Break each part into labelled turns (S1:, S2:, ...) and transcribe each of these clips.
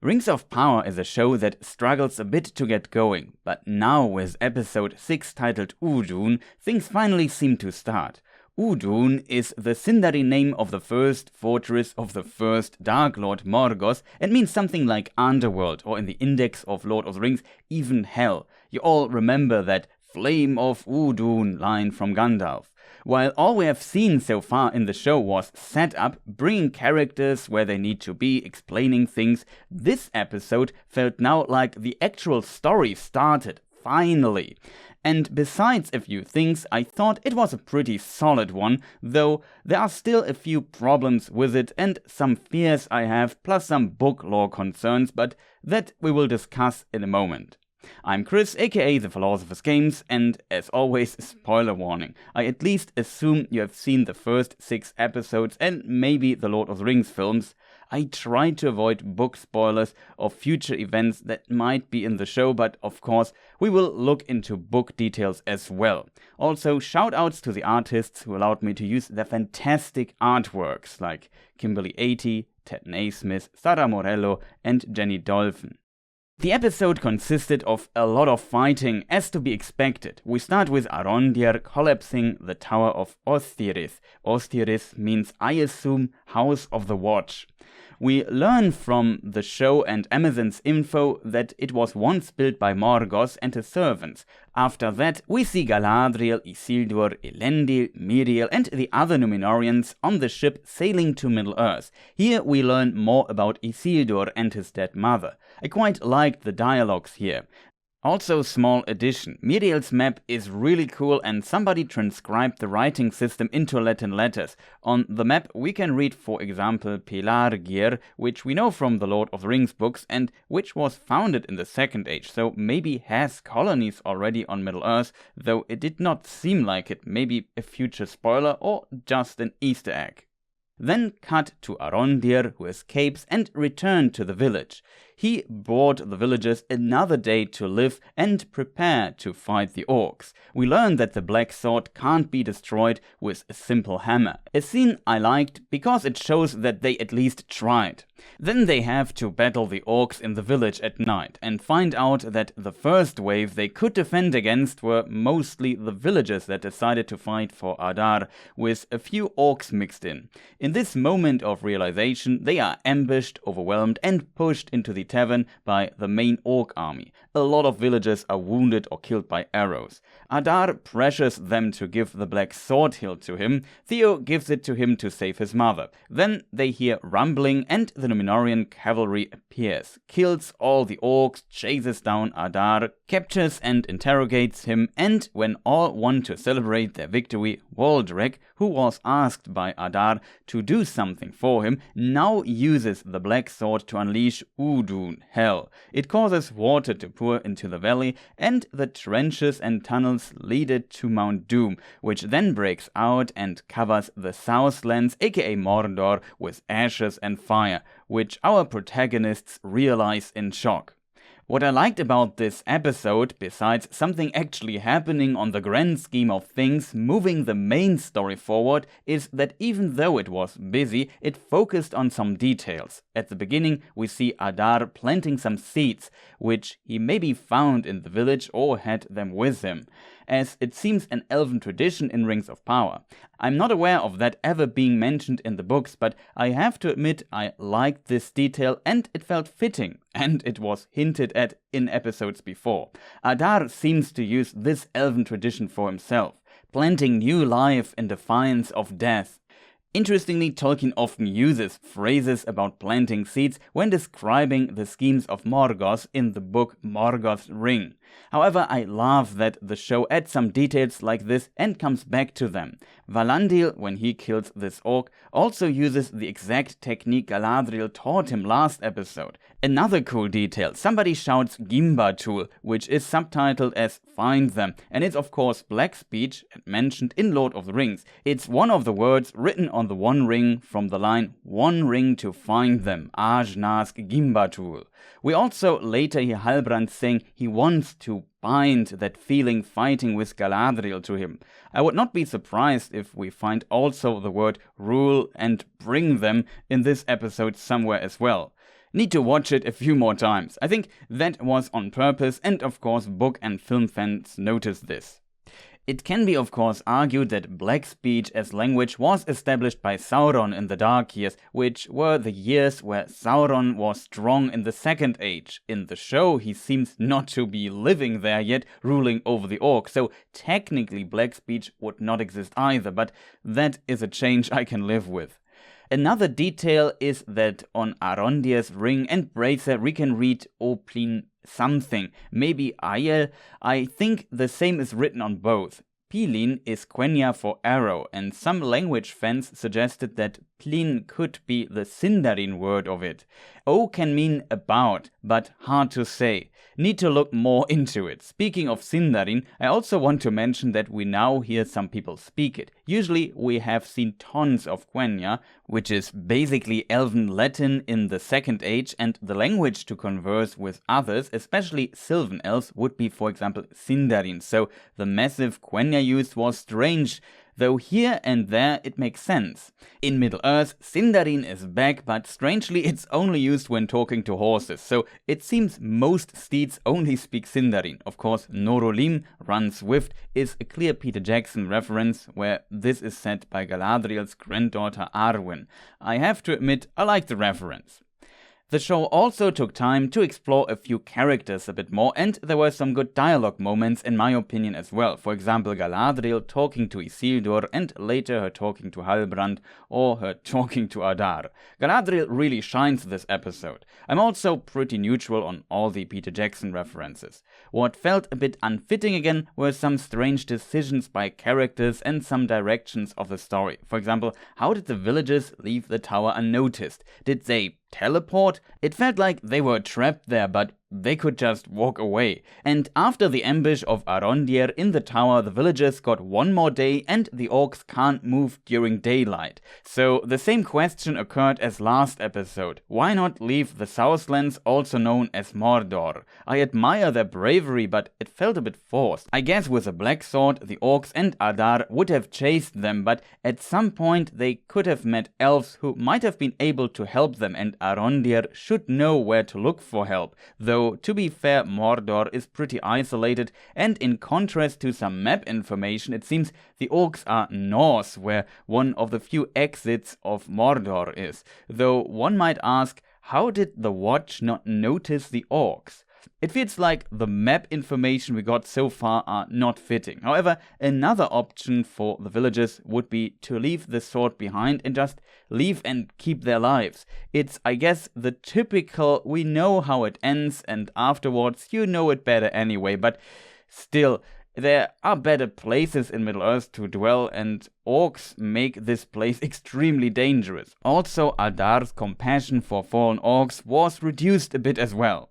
S1: Rings of Power is a show that struggles a bit to get going, but now with episode 6 titled Udûn, things finally seem to start. Udûn is the Sindari name of the first fortress of the first Dark Lord Morgoth and means something like Underworld, or in the index of Lord of the Rings, even Hell. You all remember that Flame of Udûn line from Gandalf. While all we have seen so far in the show was set up, bringing characters where they need to be, explaining things, this episode felt now like the actual story started, finally. And besides a few things, I thought it was a pretty solid one, though there are still a few problems with it and some fears I have, plus some book lore concerns, but that we will discuss in a moment. I'm Chris, aka ThePhilosophersGames, and as always, spoiler warning. I at least assume you have seen the first 6 episodes and maybe the Lord of the Rings films. I try to avoid book spoilers of future events that might be in the show, but of course we will look into book details as well. Also, shoutouts to the artists who allowed me to use their fantastic artworks like Kimberly 80, Ted Naismith, Sara Morello and Jenny Dolphin. The episode consisted of a lot of fighting, as to be expected. We start with Arondir collapsing the Tower of Ostirith. Ostirith means, I assume, House of the Watch. We learn from the show and Amazon's info that it was once built by Morgoth and his servants. After that, we see Galadriel, Isildur, Elendil, Miriel and the other Númenóreans on the ship sailing to Middle-earth. Here we learn more about Isildur and his dead mother. I quite liked the dialogues here. Also, small addition, Miriel's map is really cool and somebody transcribed the writing system into Latin letters. On the map we can read, for example, Pelargir, which we know from the Lord of the Rings books and which was founded in the Second Age, so maybe has colonies already on Middle-earth, though it did not seem like it, maybe a future spoiler or just an Easter egg. Then cut to Arondir, who escapes and returned to the village. He brought the villagers another day to live and prepare to fight the orcs. We learn that the black sword can't be destroyed with a simple hammer. A scene I liked because it shows that they at least tried. Then they have to battle the orcs in the village at night and find out that the first wave they could defend against were mostly the villagers that decided to fight for Adar, with a few orcs mixed in. In this moment of realization, they are ambushed, overwhelmed and pushed into the tavern by the main orc army. A lot of villagers are wounded or killed by arrows. Adar pressures them to give the black sword hilt to him. Theo gives it to him to save his mother. Then they hear rumbling and the Númenórean cavalry appears, kills all the orcs, chases down Adar, captures and interrogates him, and when all want to celebrate their victory, Waldrek, who was asked by Adar to do something for him, now uses the black sword to unleash Udûn, hell. It causes water to pour into the valley, and the trenches and tunnels lead it to Mount Doom, which then breaks out and covers the Southlands, aka Mordor, with ashes and fire, which our protagonists realize in shock. What I liked about this episode, besides something actually happening on the grand scheme of things, moving the main story forward, is that even though it was busy, it focused on some details. At the beginning, we see Adar planting some seeds, which he maybe found in the village or had them with him, as it seems an elven tradition in Rings of Power. I'm not aware of that ever being mentioned in the books, but I have to admit I liked this detail and it felt fitting, and it was hinted at in episodes before. Adar seems to use this elven tradition for himself, planting new life in defiance of death. Interestingly, Tolkien often uses phrases about planting seeds when describing the schemes of Morgoth in the book Morgoth's Ring. However, I love that the show adds some details like this and comes back to them. Valandil, when he kills this orc, also uses the exact technique Galadriel taught him last episode. Another cool detail, somebody shouts Gimbatul, which is subtitled as Find Them, and it's of course black speech mentioned in Lord of the Rings. It's one of the words written on the One Ring from the line One Ring to Find Them, Ajnask Gimbatul. We also later hear Halbrand saying he wants to bind that feeling fighting with Galadriel to him. I would not be surprised if we find also the word rule and bring them in this episode somewhere as well. Need to watch it a few more times. I think that was on purpose, and of course book and film fans noticed this. It can be of course argued that black speech as language was established by Sauron in the Dark Years, which were the years where Sauron was strong in the Second Age. In the show he seems not to be living there yet, ruling over the orcs, so technically black speech would not exist either, but that is a change I can live with. Another detail is that on Arondir's ring and bracer we can read Oplin something, maybe Aiel. I think the same is written on both. Pilin is Quenya for arrow, and some language fans suggested that Plin could be the Sindarin word of it. O can mean about, but hard to say. Need to look more into it. Speaking of Sindarin, I also want to mention that we now hear some people speak it. Usually we have seen tons of Quenya, which is basically Elven Latin in the Second Age, and the language to converse with others, especially Sylvan elves, would be for example Sindarin, so the massive Quenya use was strange, though here and there it makes sense. In Middle-earth, Sindarin is back, but strangely it's only used when talking to horses, so it seems most steeds only speak Sindarin. Of course, Norolim, Run Swift, is a clear Peter Jackson reference, where this is said by Galadriel's granddaughter Arwen. I have to admit, I like the reference. The show also took time to explore a few characters a bit more, and there were some good dialogue moments in my opinion as well. For example, Galadriel talking to Isildur, and later her talking to Halbrand, or her talking to Adar. Galadriel really shines this episode. I'm also pretty neutral on all the Peter Jackson references. What felt a bit unfitting again were some strange decisions by characters and some directions of the story. For example, how did the villagers leave the tower unnoticed? Did they teleport? It felt like they were trapped there, but they could just walk away. And after the ambush of Arondir in the tower, the villagers got one more day and the orcs can't move during daylight. So the same question occurred as last episode. Why not leave the Southlands, also known as Mordor? I admire their bravery, but it felt a bit forced. I guess with a black sword, the orcs and Adar would have chased them, but at some point they could have met elves who might have been able to help them, and Arondir should know where to look for help. Though, to be fair, Mordor is pretty isolated, and in contrast to some map information, it seems the orcs are Norse, where one of the few exits of Mordor is. Though one might ask, how did the Watch not notice the orcs? It feels like the map information we got so far are not fitting. However, another option for the villagers would be to leave the sword behind and just leave and keep their lives. It's, I guess, the typical we know how it ends and afterwards you know it better anyway, but still, there are better places in Middle-earth to dwell, and orcs make this place extremely dangerous. Also, Aldar's compassion for fallen orcs was reduced a bit as well.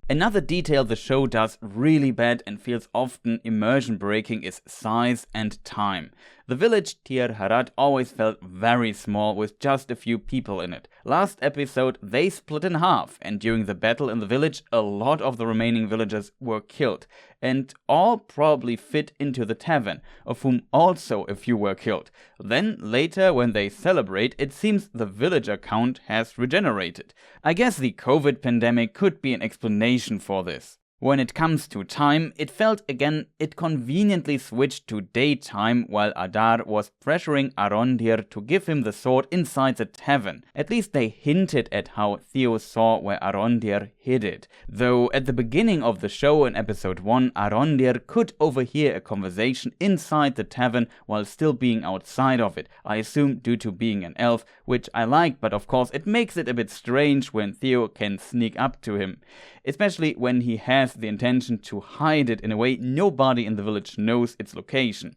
S1: Another detail the show does really bad and feels often immersion breaking is size and time. The village Tir Harad always felt very small with just a few people in it. Last episode they split in half, and during the battle in the village a lot of the remaining villagers were killed, and all probably fit into the tavern, of whom also a few were killed. Then later when they celebrate, it seems the villager count has regenerated. I guess the COVID pandemic could be an explanation for this. When it comes to time, it felt again it conveniently switched to daytime while Adar was pressuring Arondir to give him the sword inside the tavern. At least they hinted at how Theo saw where Arondir hid it. Though at the beginning of the show in episode 1, Arondir could overhear a conversation inside the tavern while still being outside of it. I assume due to being an elf, which I like, but of course it makes it a bit strange when Theo can sneak up to him. Especially when he has the intention to hide it in a way nobody in the village knows its location.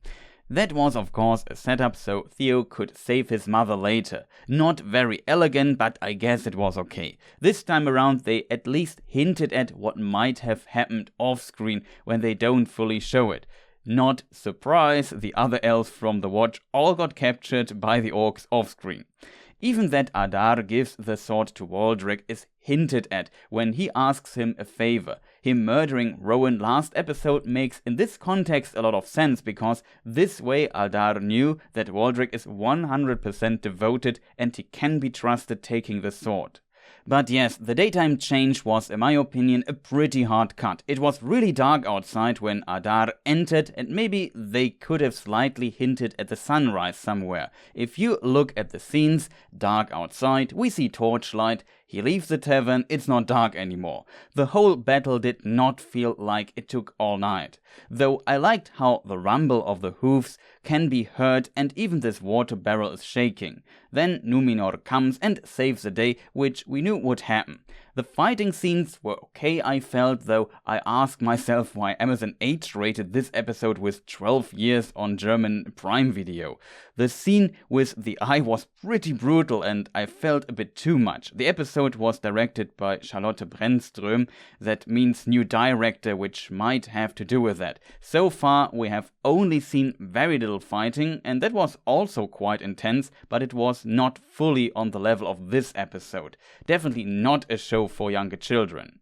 S1: That was of course a setup so Theo could save his mother later. Not very elegant, but I guess it was okay. This time around they at least hinted at what might have happened off screen when they don't fully show it. Not surprise, the other elves from the Watch all got captured by the orcs off screen. Even that Adar gives the sword to Waldreg is hinted at when he asks him a favor. Him murdering Rowan last episode makes in this context a lot of sense, because this way Adar knew that Waldreg is 100% devoted and he can be trusted taking the sword. But yes, the daytime change was, in my opinion, a pretty hard cut. It was really dark outside when Adar entered, and maybe they could have slightly hinted at the sunrise somewhere. If you look at the scenes, dark outside, we see torchlight, he leaves the tavern, it's not dark anymore. The whole battle did not feel like it took all night. Though I liked how the rumble of the hoofs can be heard and even this water barrel is shaking. Then Numenor comes and saves the day, which we knew would happen. The fighting scenes were okay, I felt, though I asked myself why Amazon age-rated this episode with 12 years on German Prime Video. The scene with the eye was pretty brutal and I felt a bit too much. The episode was directed by Charlotte Brennström, that means new director, which might have to do with that. So far we have only seen very little fighting, and that was also quite intense, but it was not fully on the level of this episode. Definitely not a show for younger children.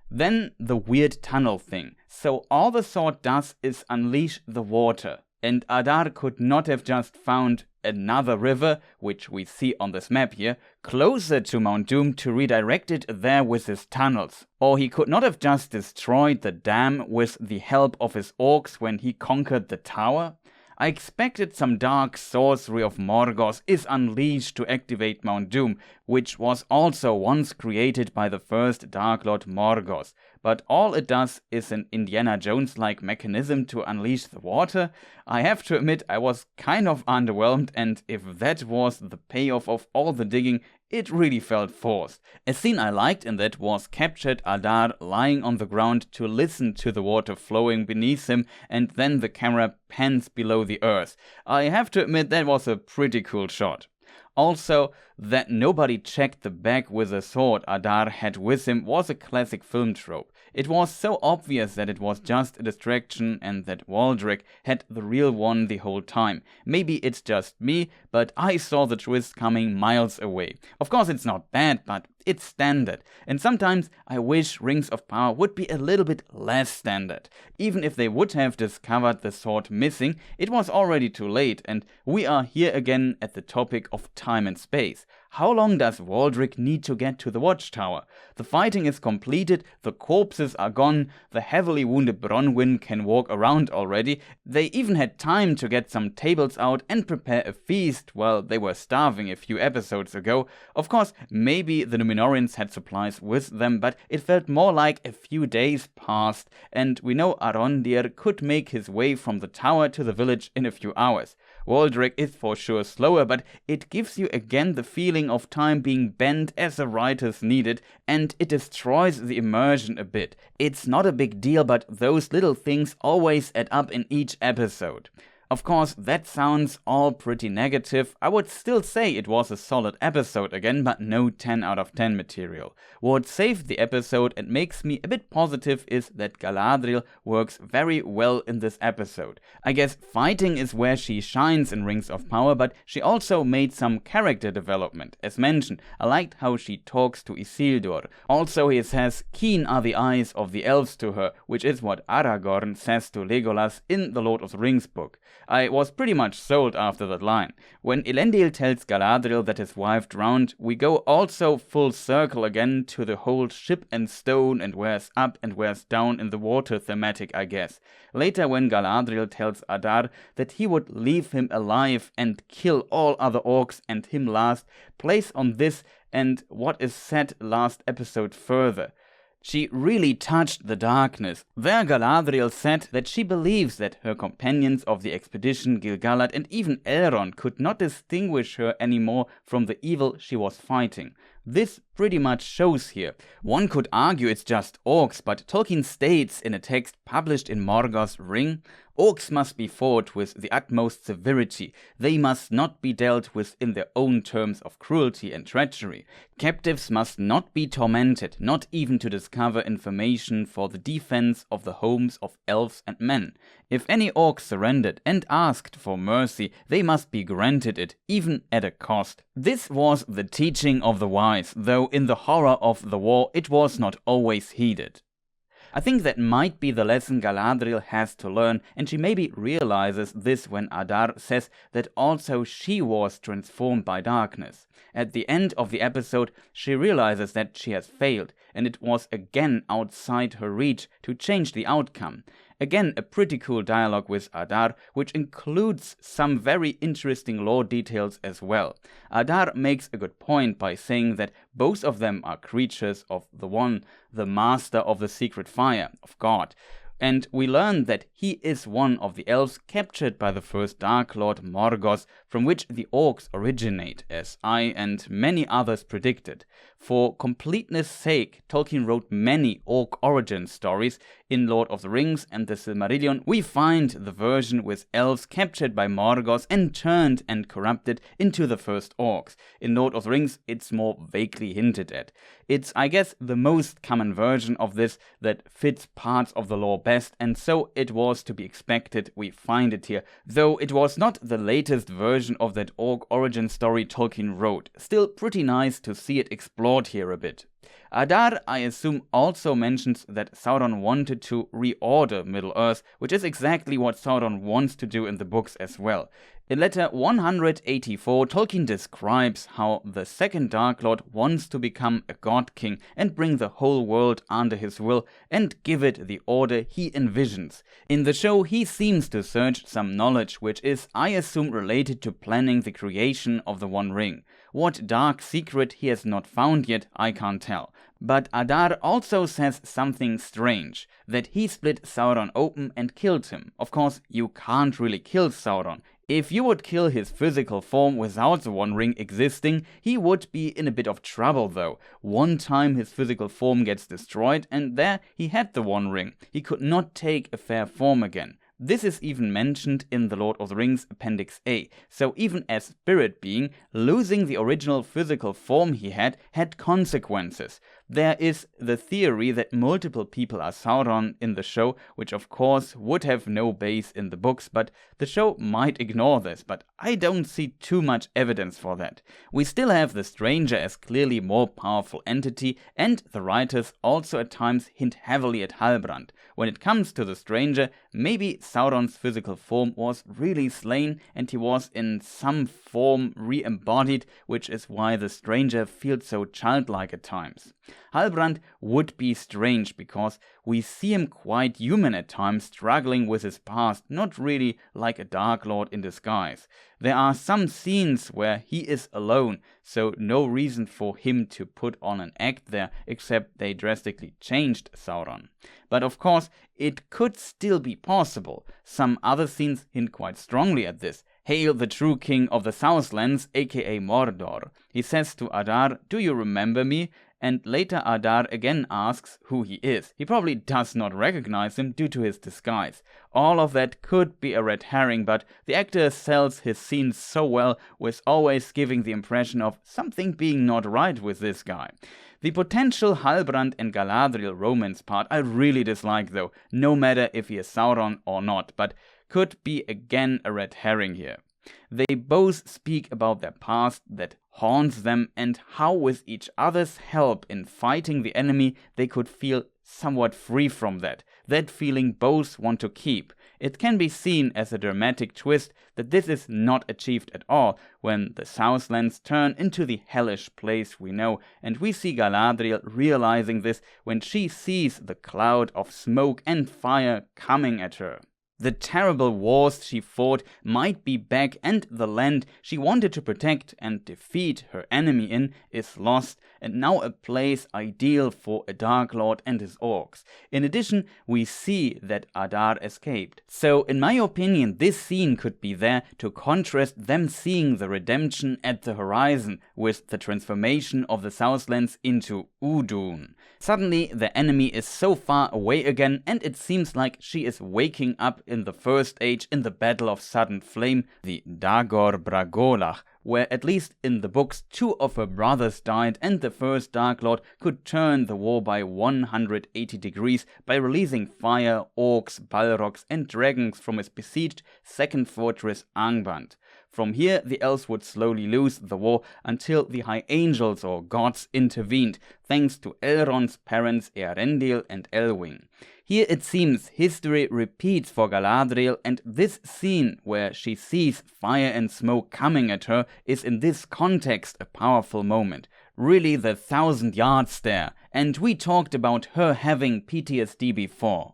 S1: Then the weird tunnel thing. So all the sword does is unleash the water, and Adar could not have just found another river, which we see on this map here, closer to Mount Doom to redirect it there with his tunnels. Or he could not have just destroyed the dam with the help of his orcs when he conquered the tower. I expected some dark sorcery of Morgoth is unleashed to activate Mount Doom, which was also once created by the first Dark Lord Morgoth, but all it does is an Indiana Jones-like mechanism to unleash the water. I have to admit I was kind of underwhelmed, and if that was the payoff of all the digging, it really felt forced. A scene I liked in that was captured Adar lying on the ground to listen to the water flowing beneath him, and then the camera pans below the earth. I have to admit that was a pretty cool shot. Also, that nobody checked the bag with the sword Adar had with him was a classic film trope. It was so obvious that it was just a distraction and that Waldrick had the real one the whole time. Maybe it's just me, but I saw the twist coming miles away. Of course it's not bad, but it's standard. And sometimes I wish Rings of Power would be a little bit less standard. Even if they would have discovered the sword missing, it was already too late, and we are here again at the topic of time and space. How long does Waldrick need to get to the watchtower? The fighting is completed, the corpses are gone, the heavily wounded Bronwyn can walk around already. They even had time to get some tables out and prepare a feast while they were starving a few episodes ago. Of course, maybe the Numenorians had supplies with them, but it felt more like a few days passed, and we know Arondir could make his way from the tower to the village in a few hours. Waldrick is for sure slower, but it gives you again the feeling of time being bent as the writers needed, and it destroys the immersion a bit. It's not a big deal, but those little things always add up in each episode. Of course, that sounds all pretty negative. I would still say it was a solid episode again, but no 10 out of 10 material. What saved the episode and makes me a bit positive is that Galadriel works very well in this episode. I guess fighting is where she shines in Rings of Power, but she also made some character development. As mentioned, I liked how she talks to Isildur. Also, he says, "Keen are the eyes of the elves to her," which is what Aragorn says to Legolas in the Lord of the Rings book. I was pretty much sold after that line. When Elendil tells Galadriel that his wife drowned, we go also full circle again to the whole ship and stone and wears up and wears down in the water thematic, I guess. Later, when Galadriel tells Adar that he would leave him alive and kill all other orcs and him last, plays on this and what is said last episode further. She really touched the darkness. There Galadriel said that she believes that her companions of the expedition, Gil-galad and even Elrond, could not distinguish her anymore from the evil she was fighting. This pretty much shows here. One could argue it's just orcs, but Tolkien states in a text published in Morgoth's Ring, "Orcs must be fought with the utmost severity. They must not be dealt with in their own terms of cruelty and treachery. Captives must not be tormented, not even to discover information for the defense of the homes of elves and men. If any orc surrendered and asked for mercy, they must be granted it, even at a cost." This was the teaching of the wise, though in the horror of the war it was not always heeded. I think that might be the lesson Galadriel has to learn, and she maybe realizes this when Adar says that also she was transformed by darkness. At the end of the episode, she realizes that she has failed, and it was again outside her reach to change the outcome. Again, a pretty cool dialogue with Adar, which includes some very interesting lore details as well. Adar makes a good point by saying that both of them are creatures of the One, the master of the secret fire, of God. And we learn that he is one of the elves captured by the first Dark Lord Morgoth, from which the orcs originate, as I and many others predicted. For completeness' sake, Tolkien wrote many orc origin stories. In Lord of the Rings and the Silmarillion, we find the version with elves captured by Morgoth and turned and corrupted into the first orcs. In Lord of the Rings, it's more vaguely hinted at. It's, I guess, the most common version of this that fits parts of the lore best, and so it was to be expected we find it here, though it was not the latest version of that orc origin story Tolkien wrote. Still pretty nice to see it explored here a bit. Adar, I assume, also mentions that Sauron wanted to reorder Middle-earth, which is exactly what Sauron wants to do in the books as well. In letter 184, Tolkien describes how the second Dark Lord wants to become a god king and bring the whole world under his will and give it the order he envisions. In the show, he seems to search some knowledge which is, I assume, related to planning the creation of the One Ring. What dark secret he has not found yet, I can't tell. But Adar also says something strange, that he split Sauron open and killed him. Of course, you can't really kill Sauron. If you would kill his physical form without the One Ring existing, he would be in a bit of trouble though. One time his physical form gets destroyed, and there he had the One Ring. He could not take a fair form again. This is even mentioned in the Lord of the Rings Appendix A, so even as spirit being, losing the original physical form he had consequences. There is the theory that multiple people are Sauron in the show, which of course would have no base in the books, but the show might ignore this, but I don't see too much evidence for that. We still have the Stranger as clearly more powerful entity, and the writers also at times hint heavily at Halbrand. When it comes to the Stranger, maybe Sauron's physical form was really slain and he was in some form re-embodied, which is why the Stranger feels so childlike at times. Halbrand would be strange because we see him quite human at times, struggling with his past, not really like a Dark Lord in disguise. There are some scenes where he is alone, so no reason for him to put on an act there, except they drastically changed Sauron. But of course, it could still be possible. Some other scenes hint quite strongly at this. Hail the true king of the Southlands, aka Mordor. He says to Adar, "Do you remember me?" And later Adar again asks who he is. He probably does not recognize him due to his disguise. All of that could be a red herring, but the actor sells his scenes so well, with always giving the impression of something being not right with this guy. The potential Halbrand and Galadriel romance part I really dislike though, no matter if he is Sauron or not, but could be again a red herring here. They both speak about their past that haunts them and how with each other's help in fighting the enemy they could feel somewhat free from that. That feeling both want to keep. It can be seen as a dramatic twist that this is not achieved at all when the Southlands turn into the hellish place we know, and we see Galadriel realizing this when she sees the cloud of smoke and fire coming at her. The terrible wars she fought might be back, and the land she wanted to protect and defeat her enemy in is lost, and now a place ideal for a Dark Lord and his orcs. In addition, we see that Adar escaped. So, in my opinion, this scene could be there to contrast them seeing the redemption at the horizon with the transformation of the Southlands into Udûn. Suddenly, the enemy is so far away again, and it seems like she is waking up in the First Age in the Battle of Sudden Flame, the Dagor Bragolach, where at least in the books 2 of her brothers died, and the first Dark Lord could turn the war by 180 degrees by releasing fire, orcs, balrogs and dragons from his besieged second fortress Angband. From here, the elves would slowly lose the war until the High Angels or gods intervened, thanks to Elrond's parents Eärendil and Elwing. Here it seems history repeats for Galadriel, and this scene where she sees fire and smoke coming at her is in this context a powerful moment. Really the 1,000-yard stare, and we talked about her having PTSD before.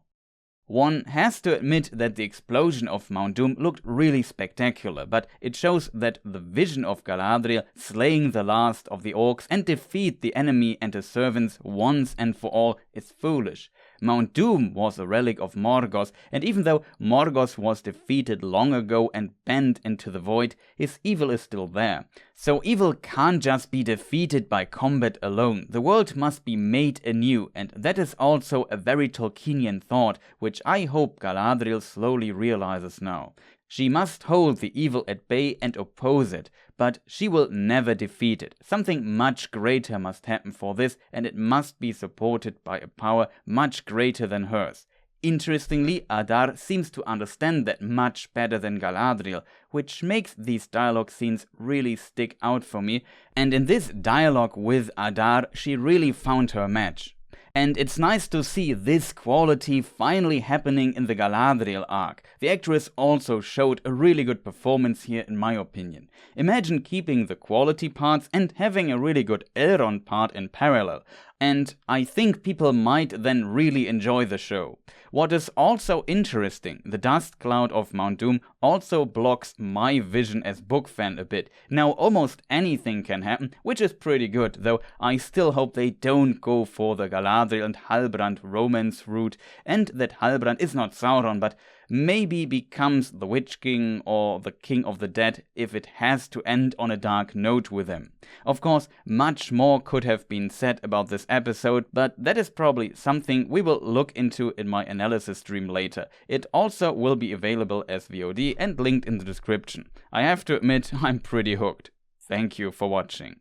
S1: One has to admit that the explosion of Mount Doom looked really spectacular, but it shows that the vision of Galadriel slaying the last of the orcs and defeat the enemy and his servants once and for all is foolish. Mount Doom was a relic of Morgoth, and even though Morgoth was defeated long ago and bent into the void, his evil is still there. So evil can't just be defeated by combat alone. The world must be made anew, and that is also a very Tolkienian thought, which I hope Galadriel slowly realizes now. She must hold the evil at bay and oppose it, but she will never defeat it. Something much greater must happen for this, and it must be supported by a power much greater than hers. Interestingly, Adar seems to understand that much better than Galadriel, which makes these dialogue scenes really stick out for me, and in this dialogue with Adar, she really found her match. And it's nice to see this quality finally happening in the Galadriel arc. The actress also showed a really good performance here in my opinion. Imagine keeping the quality parts and having a really good Elrond part in parallel. And I think people might then really enjoy the show. What is also interesting, the dust cloud of Mount Doom also blocks my vision as book fan a bit. Now almost anything can happen, which is pretty good, though I still hope they don't go for the Galadriel and Halbrand romance route, and that Halbrand is not Sauron, but maybe becomes the Witch King or the King of the Dead if it has to end on a dark note with him. Of course, much more could have been said about this episode, but that is probably something we will look into in my analysis stream later. It also will be available as VOD and linked in the description. I have to admit, I'm pretty hooked. Thank you for watching.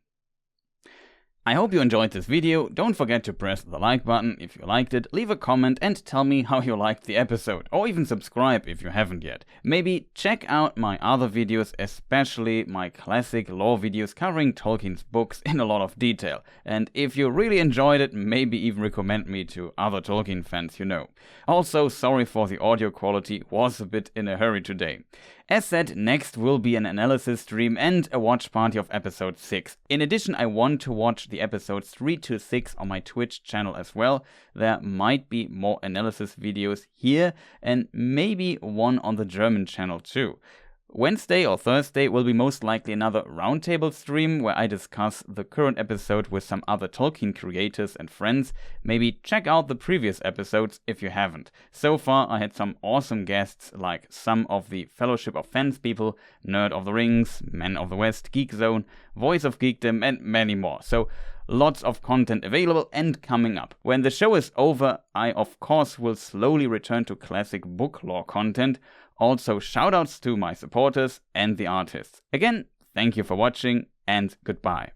S1: I hope you enjoyed this video. Don't forget to press the like button if you liked it, leave a comment and tell me how you liked the episode, or even subscribe if you haven't yet. Maybe check out my other videos, especially my classic lore videos covering Tolkien's books in a lot of detail. And if you really enjoyed it, maybe even recommend me to other Tolkien fans you know. Also, sorry for the audio quality, was a bit in a hurry today. As said, next will be an analysis stream and a watch party of episode 6. In addition, I want to watch the episodes 3 to 6 on my Twitch channel as well. There might be more analysis videos here and maybe one on the German channel too. Wednesday or Thursday will be most likely another roundtable stream where I discuss the current episode with some other Tolkien creators and friends. Maybe check out the previous episodes if you haven't. So far I had some awesome guests like some of the Fellowship of Fans people, Nerd of the Rings, Men of the West, Geek Zone, Voice of Geekdom and many more. So lots of content available and coming up. When the show is over, I of course will slowly return to classic book lore content. Also, shoutouts to my supporters and the artists. Again, thank you for watching and goodbye.